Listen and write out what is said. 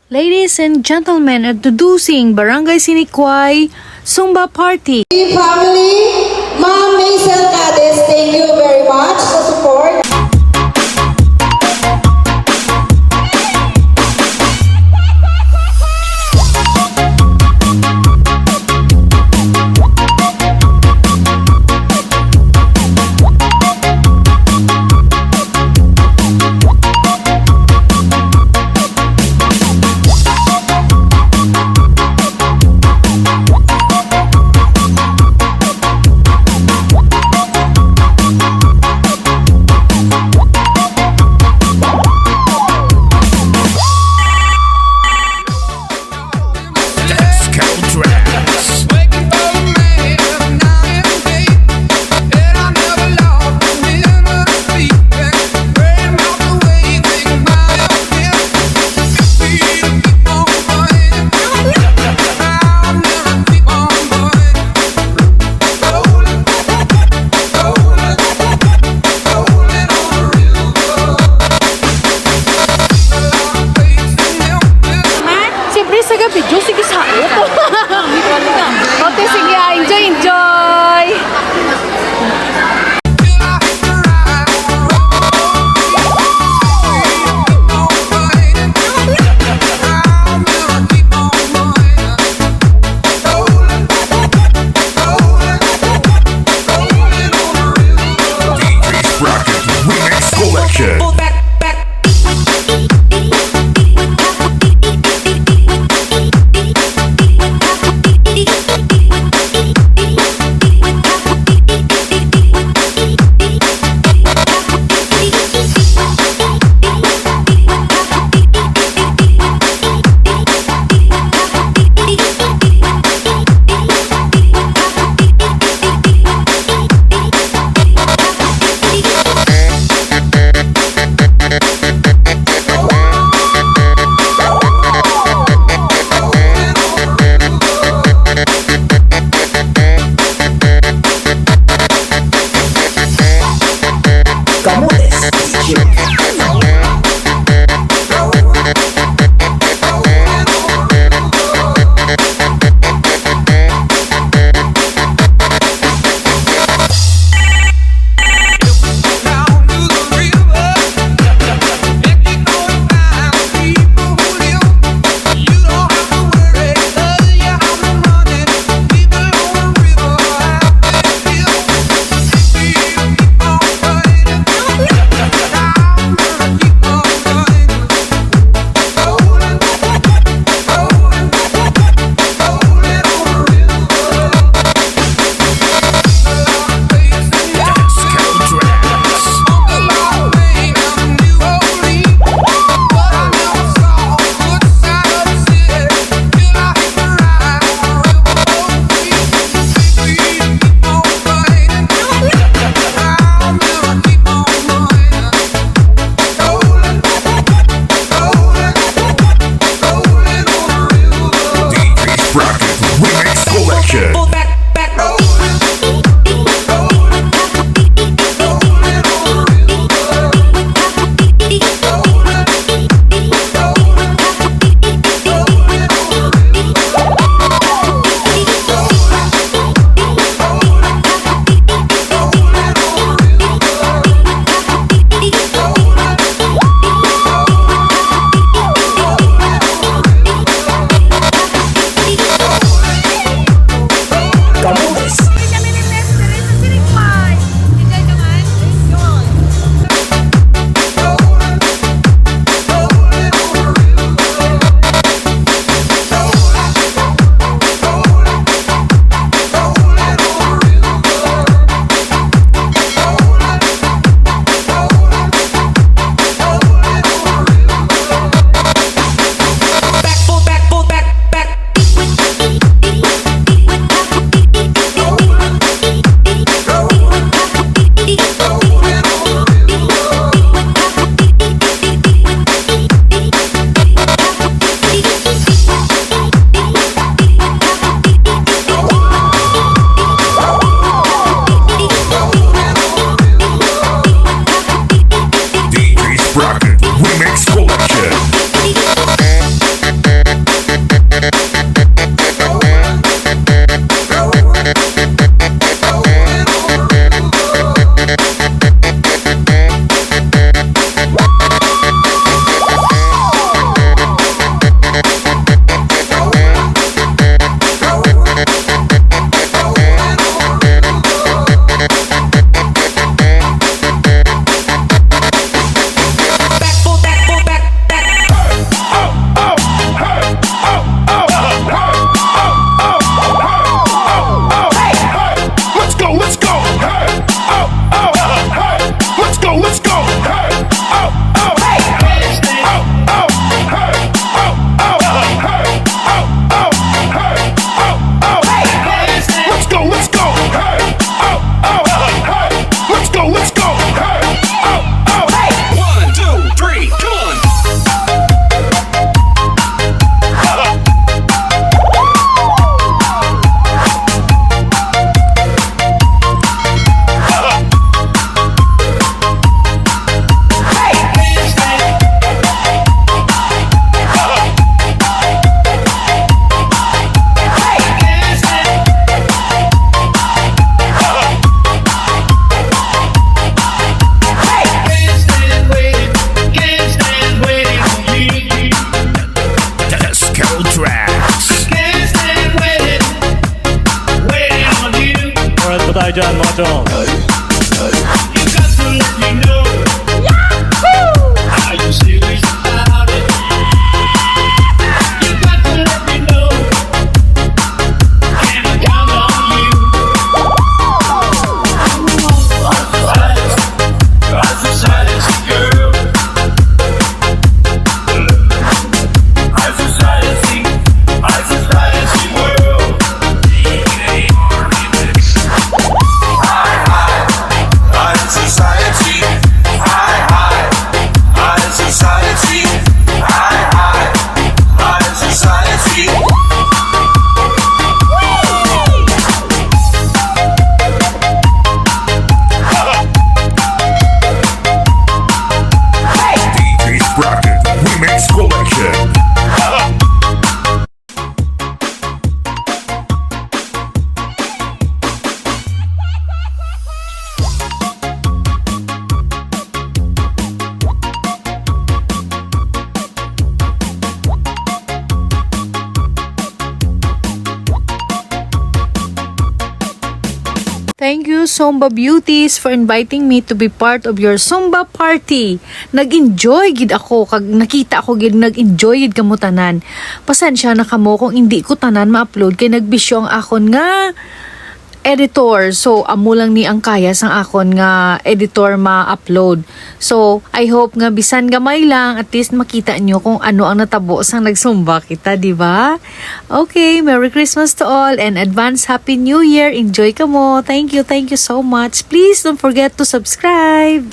Ladies and gentlemen, introducing Brgy Sinikway Zumba Party. Family, Ma'am Maisel Cades, thank you very much for support. Video, sige sa ito. Okay, sige, enjoy! Remix Collection. dyan, mga chong. You got to let me know. Are you serious about it? You got to let me know. Can I count on you? I'm so silent, girl. I'm so silent, world. High society, high society, high society. DJ Sprocket Remix Collection. Thank you, Zumba Beauties, for inviting me to be part of your Zumba party. Nag-enjoy gid ako, kag nakita ako gid nag-enjoy gid kamo tanan. Pasensya na kamo kung hindi ko tanan ma-upload kay nagbisyo ang akon nga editor. So, amo lang ni ang kaya sang akon nga editor ma-upload. So, I hope nga bisan gamay lang, at least makita nyo kung ano ang natabo sang nagsumba kita, di ba? Okay, Merry Christmas to all and advance Happy New Year. Enjoy ka mo. Thank you so much. Please don't forget to subscribe.